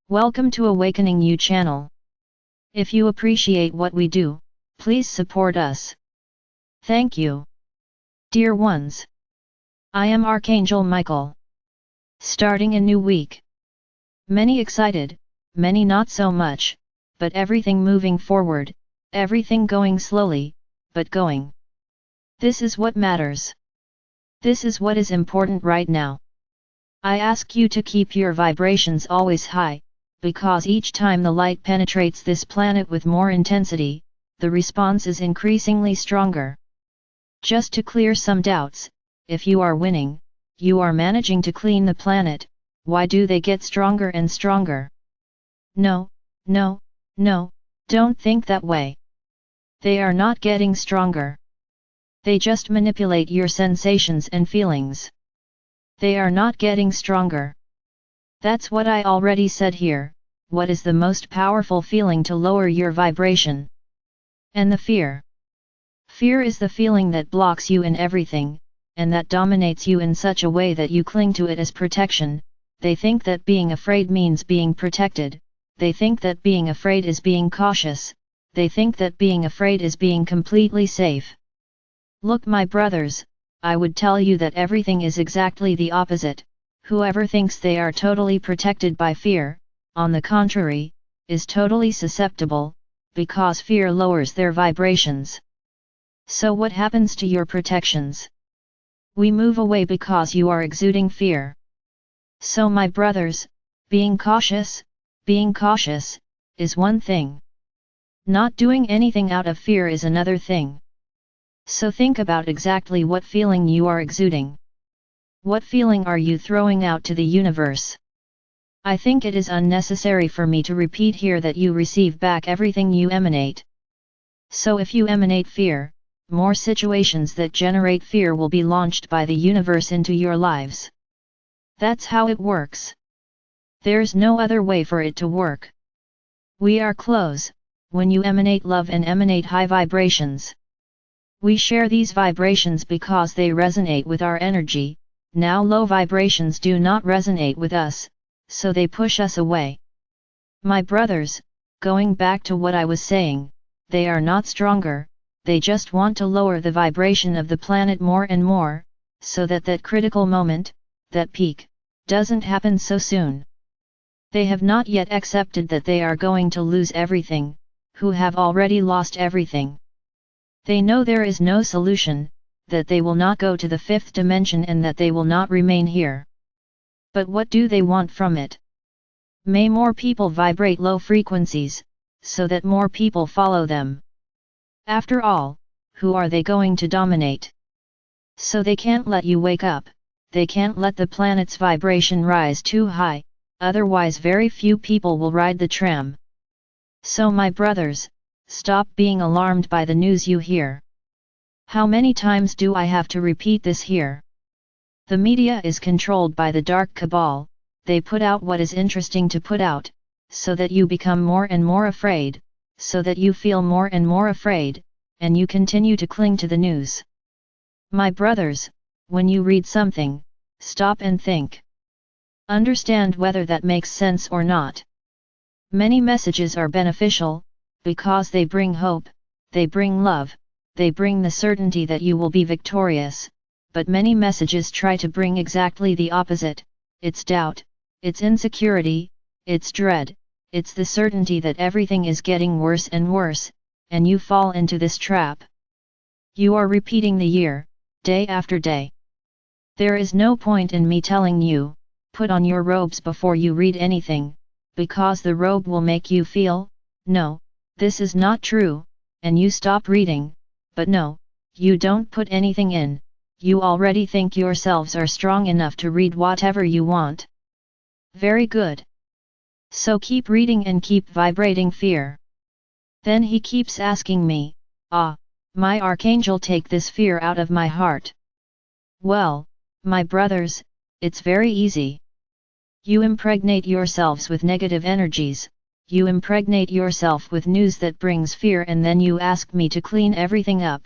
Welcome to Awakening You channel. If you appreciate what we do, please support us. Thank you. Dear ones, I am Archangel Michael. Starting a new week. Many excited, many not so much, but everything moving forward, everything going slowly, but going. This is what matters. This is what is important right now. I ask you to keep your vibrations always high, because each time the light penetrates this planet with more intensity, the response is increasingly stronger. Just to clear some doubts, if you are winning, you are managing to clean the planet, why do they get stronger and stronger? No, no, no, don't think that way. They are not getting stronger. They just manipulate your sensations and feelings. They are not getting stronger. That's what I already said here. What is the most powerful feeling to lower your vibration? And the fear. Fear is the feeling that blocks you in everything, and that dominates you in such a way that you cling to it as protection. They think that being afraid means being protected. They think that being afraid is being cautious. They think that being afraid is being completely safe. Look, my brothers, I would tell you that everything is exactly the opposite. Whoever thinks they are totally protected by fear, on the contrary, is totally susceptible, because fear lowers their vibrations. So what happens to your protections? We move away because you are exuding fear. So my brothers, being cautious, is one thing. Not doing anything out of fear is another thing. So think about exactly what feeling you are exuding. What feeling are you throwing out to the universe? I think it is unnecessary for me to repeat here that you receive back everything you emanate. So if you emanate fear, more situations that generate fear will be launched by the universe into your lives. That's how it works. There's no other way for it to work. We are close, when you emanate love and emanate high vibrations. We share these vibrations because they resonate with our energy. Now low vibrations do not resonate with us, so they push us away. My brothers, going back to what I was saying, they are not stronger, they just want to lower the vibration of the planet more and more, so that that critical moment, that peak, doesn't happen so soon. They have not yet accepted that they are going to lose everything, who have already lost everything. They know there is no solution, that they will not go to the fifth dimension and that they will not remain here. But what do they want from it? May more people vibrate low frequencies, so that more people follow them. After all, who are they going to dominate? So they can't let you wake up, they can't let the planet's vibration rise too high, otherwise very few people will ride the tram. So my brothers, stop being alarmed by the news you hear. How many times do I have to repeat this here? The media is controlled by the dark cabal, they put out what is interesting to put out, so that you become more and more afraid, so that you feel more and more afraid, and you continue to cling to the news. My brothers, when you read something, stop and think. Understand whether that makes sense or not. Many messages are beneficial, because they bring hope, they bring love, they bring the certainty that you will be victorious, but many messages try to bring exactly the opposite. It's doubt, it's insecurity, it's dread, it's the certainty that everything is getting worse and worse, and you fall into this trap. You are repeating the year, day after day. There is no point in me telling you, put on your robes before you read anything, because the robe will make you feel, no, this is not true, and you stop reading. But no, you don't put anything in, you already think yourselves are strong enough to read whatever you want. Very good. So keep reading and keep vibrating fear. Then he keeps asking me, my Archangel, take this fear out of my heart. Well, my brothers, it's very easy. You impregnate yourselves with negative energies, you impregnate yourself with news that brings fear, and then you ask me to clean everything up.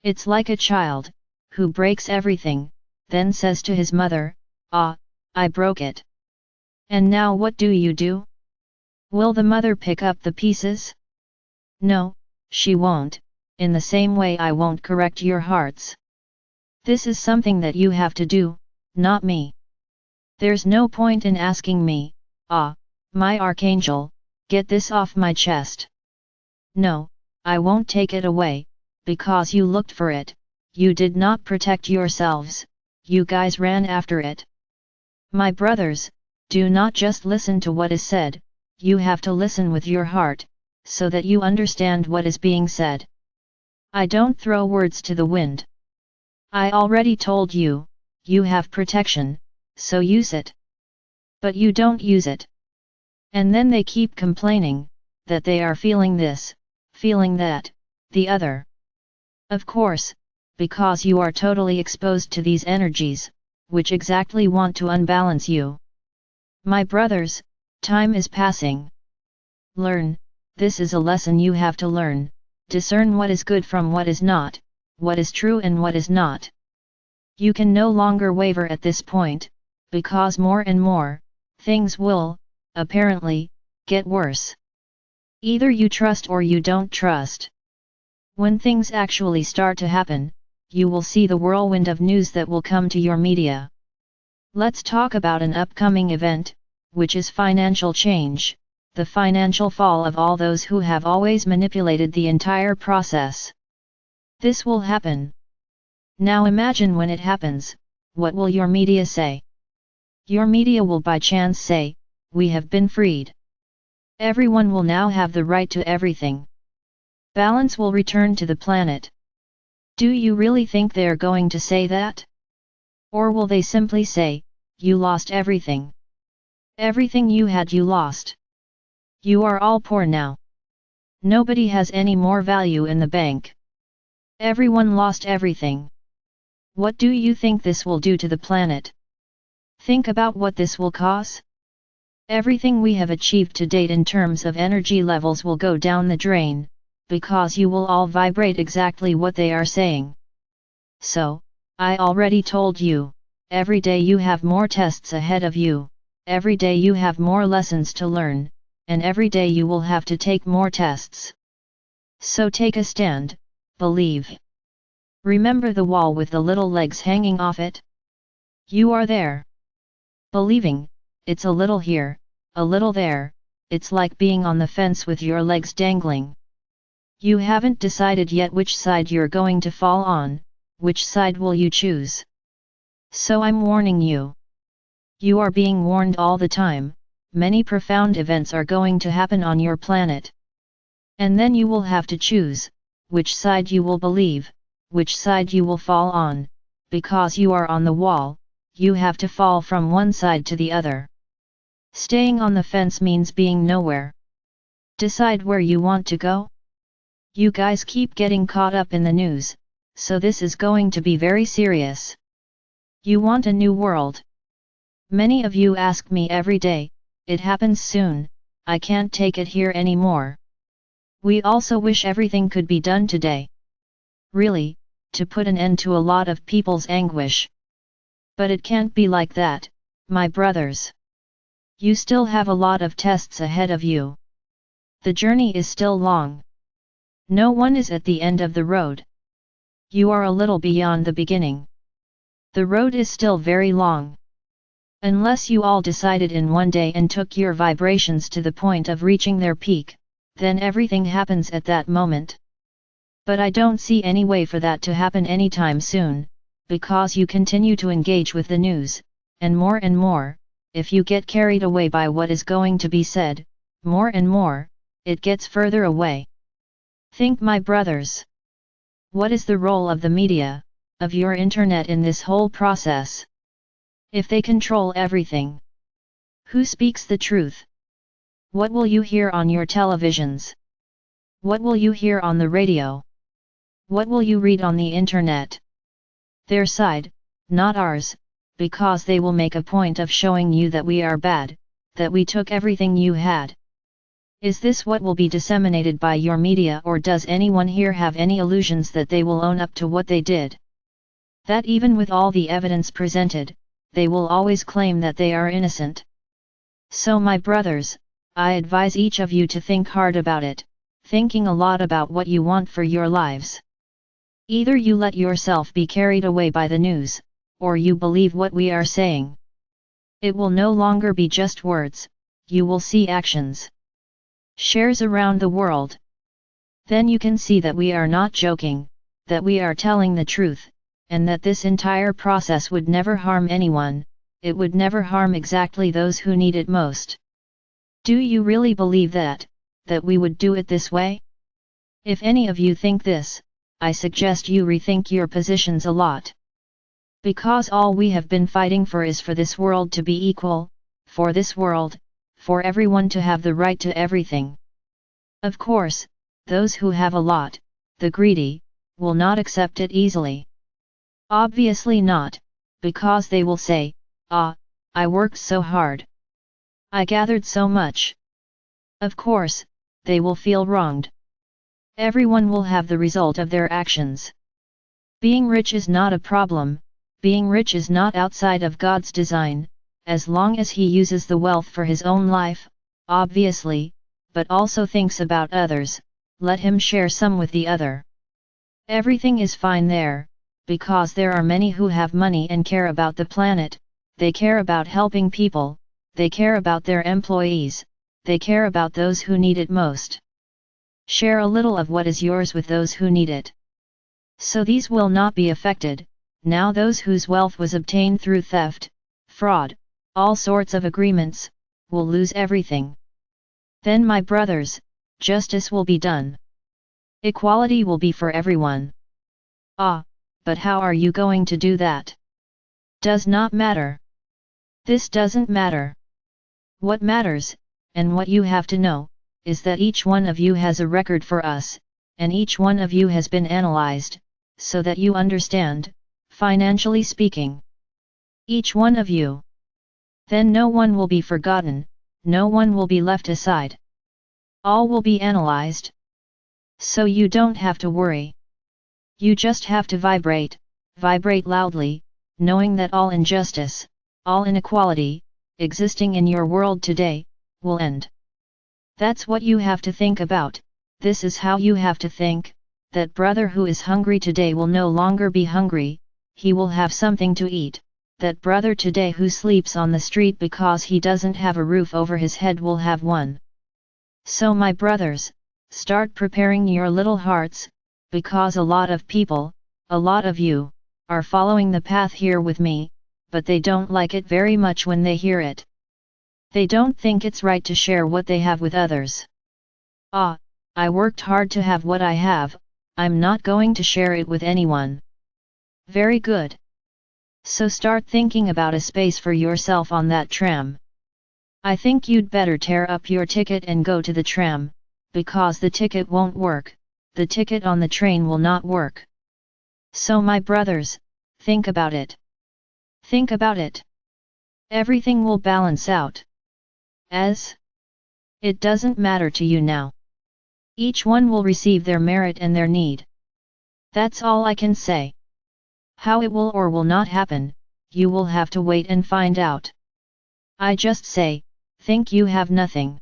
It's like a child, who breaks everything, then says to his mother, I broke it. And now what do you do? Will the mother pick up the pieces? No, she won't, in the same way I won't correct your hearts. This is something that you have to do, not me. There's no point in asking me, my Archangel, get this off my chest. No, I won't take it away, because you looked for it, you did not protect yourselves, you guys ran after it. My brothers, do not just listen to what is said, you have to listen with your heart, so that you understand what is being said. I don't throw words to the wind. I already told you, you have protection, so use it. But you don't use it. And then they keep complaining, that they are feeling this, feeling that, the other. Of course, because you are totally exposed to these energies, which exactly want to unbalance you. My brothers, time is passing. Learn, this is a lesson you have to learn, discern what is good from what is not, what is true and what is not. You can no longer waver at this point, because more and more, things will, apparently, get worse. Either you trust or you don't trust. When things actually start to happen, you will see the whirlwind of news that will come to your media. Let's talk about an upcoming event, which is financial change, the financial fall of all those who have always manipulated the entire process. This will happen. Now imagine when it happens, what will your media say? Your media will by chance say, we have been freed. Everyone will now have the right to everything. Balance will return to the planet. Do you really think they're going to say that? Or will they simply say, you lost everything? Everything you had you lost. You are all poor now. Nobody has any more value in the bank. Everyone lost everything. What do you think this will do to the planet? Think about what this will cause. Everything we have achieved to date in terms of energy levels will go down the drain, because you will all vibrate exactly what they are saying. So, I already told you, every day you have more tests ahead of you, every day you have more lessons to learn, and every day you will have to take more tests. So take a stand, believe. Remember the wall with the little legs hanging off it? You are there. Believing, it's a little here, a little there, it's like being on the fence with your legs dangling. You haven't decided yet which side you're going to fall on, which side will you choose? So I'm warning you. You are being warned all the time, many profound events are going to happen on your planet. And then you will have to choose, which side you will believe, which side you will fall on, because you are on the wall, you have to fall from one side to the other. Staying on the fence means being nowhere. Decide where you want to go. You guys keep getting caught up in the news, so this is going to be very serious. You want a new world. Many of you ask me every day, it happens soon, I can't take it here anymore. We also wish everything could be done today. Really, to put an end to a lot of people's anguish. But it can't be like that, my brothers. You still have a lot of tests ahead of you. The journey is still long. No one is at the end of the road. You are a little beyond the beginning. The road is still very long. Unless you all decided in one day and took your vibrations to the point of reaching their peak, then everything happens at that moment. But I don't see any way for that to happen anytime soon, because you continue to engage with the news, and more, if you get carried away by what is going to be said, more and more, it gets further away. Think, my brothers. What is the role of the media, of your internet in this whole process? If they control everything, who speaks the truth? What will you hear on your televisions? What will you hear on the radio? What will you read on the internet? Their side, not ours, because they will make a point of showing you that we are bad, that we took everything you had. Is this what will be disseminated by your media, or does anyone here have any illusions that they will own up to what they did? That even with all the evidence presented, they will always claim that they are innocent. So my brothers, I advise each of you to think hard about it, thinking a lot about what you want for your lives. Either you let yourself be carried away by the news, or you believe what we are saying. It will no longer be just words, you will see actions. Shares around the world. Then you can see that we are not joking, that we are telling the truth, and that this entire process would never harm anyone, it would never harm exactly those who need it most. Do you really believe that we would do it this way? If any of you think this, I suggest you rethink your positions a lot. Because all we have been fighting for is for this world to be equal, for this world, for everyone to have the right to everything. Of course, those who have a lot, the greedy, will not accept it easily. Obviously not, because they will say, I worked so hard. I gathered so much. Of course, they will feel wronged. Everyone will have the result of their actions. Being rich is not a problem, being rich is not outside of God's design, as long as he uses the wealth for his own life, obviously, but also thinks about others, let him share some with the other. Everything is fine there, because there are many who have money and care about the planet, they care about helping people, they care about their employees, they care about those who need it most. Share a little of what is yours with those who need it. So these will not be affected. Now those whose wealth was obtained through theft, fraud, all sorts of agreements, will lose everything. Then my brothers, justice will be done. Equality will be for everyone. But how are you going to do that? Does not matter. This doesn't matter. What matters, and what you have to know, is that each one of you has a record for us, and each one of you has been analyzed, so that you understand, financially speaking. Each one of you. Then no one will be forgotten, no one will be left aside. All will be analyzed. So you don't have to worry. You just have to vibrate loudly, knowing that all injustice, all inequality, existing in your world today, will end. That's what you have to think about, this is how you have to think, that brother who is hungry today will no longer be hungry, he will have something to eat, that brother today who sleeps on the street because he doesn't have a roof over his head will have one. So my brothers, start preparing your little hearts, because a lot of people, a lot of you, are following the path here with me, but they don't like it very much when they hear it. They don't think it's right to share what they have with others. I worked hard to have what I have, I'm not going to share it with anyone. Very good. So start thinking about a space for yourself on that tram. I think you'd better tear up your ticket and go to the tram, because the ticket won't work, the ticket on the train will not work. So my brothers, think about it. Think about it. Everything will balance out. As it doesn't matter to you now. Each one will receive their merit and their need. That's all I can say. How it will or will not happen, you will have to wait and find out. I just say, think you have nothing.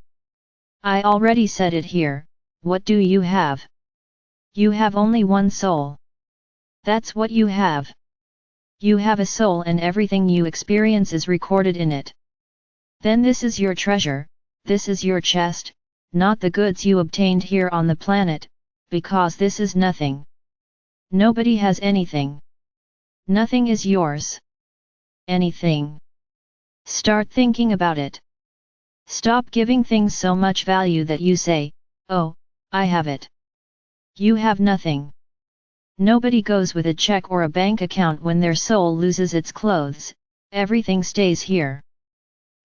I already said it here, what do you have? You have only one soul. That's what you have. You have a soul and everything you experience is recorded in it. Then this is your treasure, this is your chest, not the goods you obtained here on the planet, because this is nothing. Nobody has anything. Nothing is yours. Anything. Start thinking about it. Stop giving things so much value that you say, oh, I have it. You have nothing. Nobody goes with a check or a bank account when their soul loses its clothes, everything stays here.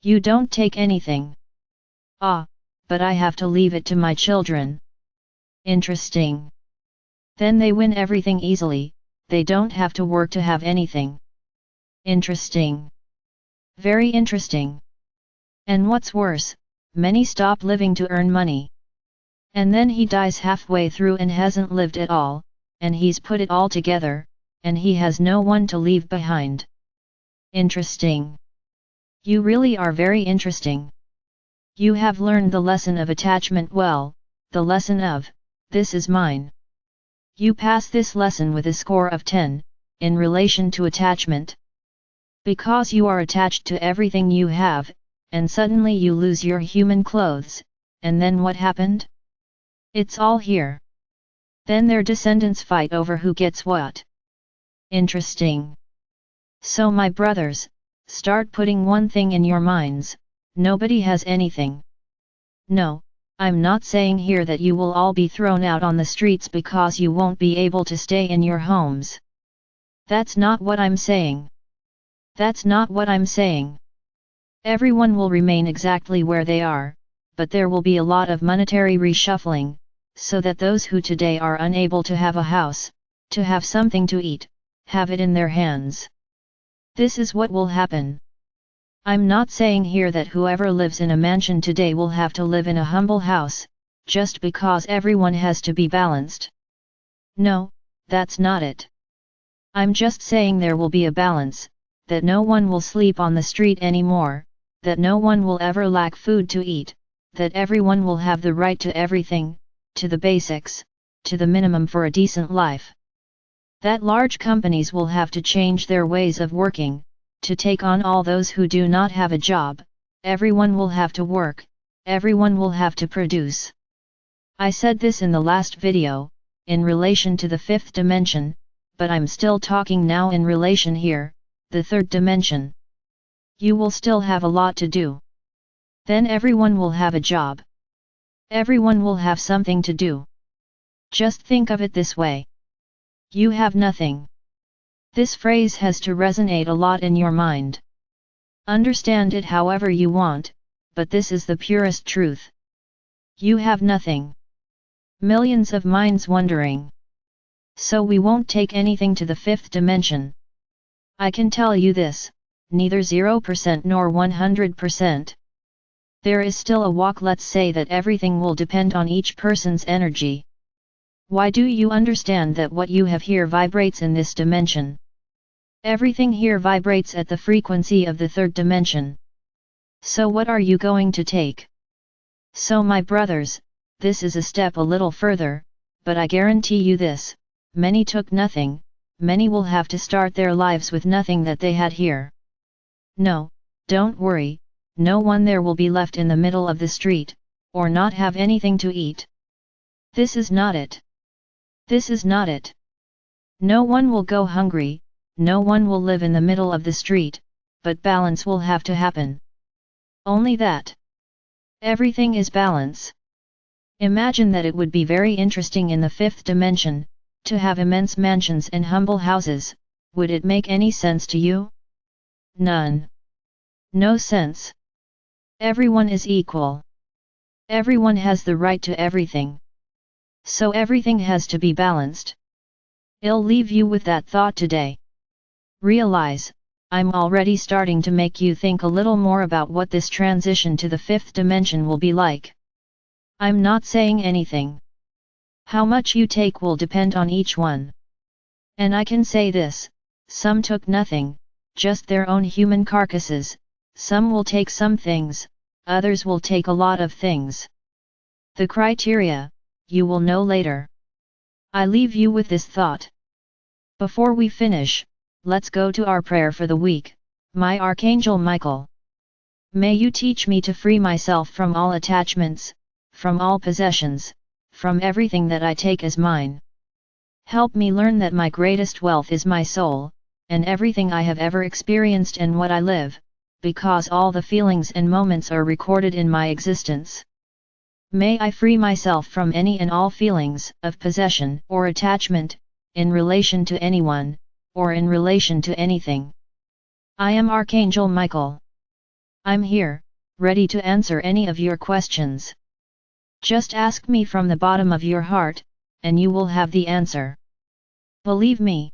You don't take anything. But I have to leave it to my children. Interesting. Then they win everything easily, they don't have to work to have anything. Interesting. Very interesting. And what's worse, many stop living to earn money. And then he dies halfway through and hasn't lived at all, and he's put it all together, and he has no one to leave behind. Interesting. You really are very interesting. You have learned the lesson of attachment well, the lesson of, this is mine. You pass this lesson with a score of 10, in relation to attachment. Because you are attached to everything you have, and suddenly you lose your human clothes, and then what happened? It's all here. Then their descendants fight over who gets what. Interesting. So my brothers, start putting one thing in your minds, nobody has anything. No, I'm not saying here that you will all be thrown out on the streets because you won't be able to stay in your homes. That's not what I'm saying. That's not what I'm saying. Everyone will remain exactly where they are, but there will be a lot of monetary reshuffling, so that those who today are unable to have a house, to have something to eat, have it in their hands. This is what will happen. I'm not saying here that whoever lives in a mansion today will have to live in a humble house, just because everyone has to be balanced. No, that's not it. I'm just saying there will be a balance, that no one will sleep on the street anymore, that no one will ever lack food to eat, that everyone will have the right to everything, to the basics, to the minimum for a decent life. That large companies will have to change their ways of working, to take on all those who do not have a job, everyone will have to work, everyone will have to produce. I said this in the last video, in relation to the fifth dimension, but I'm still talking now in relation here, the third dimension. You will still have a lot to do. Then everyone will have a job. Everyone will have something to do. Just think of it this way. You have nothing. This phrase has to resonate a lot in your mind. Understand it however you want, but this is the purest truth. You have nothing. Millions of minds wondering. So we won't take anything to the fifth dimension. I can tell you this, neither 0% nor 100%. There is still a walk. Let's say that everything will depend on each person's energy. Why do you understand that what you have here vibrates in this dimension? Everything here vibrates at the frequency of the third dimension. So what are you going to take? So my brothers, this is a step a little further, but I guarantee you this, many took nothing, many will have to start their lives with nothing that they had here. No, don't worry, no one there will be left in the middle of the street, or not have anything to eat. This is not it. This is not it. No one will go hungry, no one will live in the middle of the street, but balance will have to happen. Only that. Everything is balance. Imagine that it would be very interesting in the fifth dimension, to have immense mansions and humble houses. Would it make any sense to you? None. No sense. Everyone is equal. Everyone has the right to everything. So everything has to be balanced. I'll leave you with that thought today. Realize, I'm already starting to make you think a little more about what this transition to the fifth dimension will be like. I'm not saying anything. How much you take will depend on each one. And I can say this, some took nothing, just their own human carcasses, some will take some things, others will take a lot of things. The criteria, you will know later. I leave you with this thought. Before we finish, let's go to our prayer for the week. My Archangel Michael, may you teach me to free myself from all attachments, from all possessions, from everything that I take as mine. Help me learn that my greatest wealth is my soul, and everything I have ever experienced and what I live, because all the feelings and moments are recorded in my existence. May I free myself from any and all feelings of possession or attachment, in relation to anyone, or in relation to anything. I am Archangel Michael. I'm here, ready to answer any of your questions. Just ask me from the bottom of your heart, and you will have the answer. Believe me.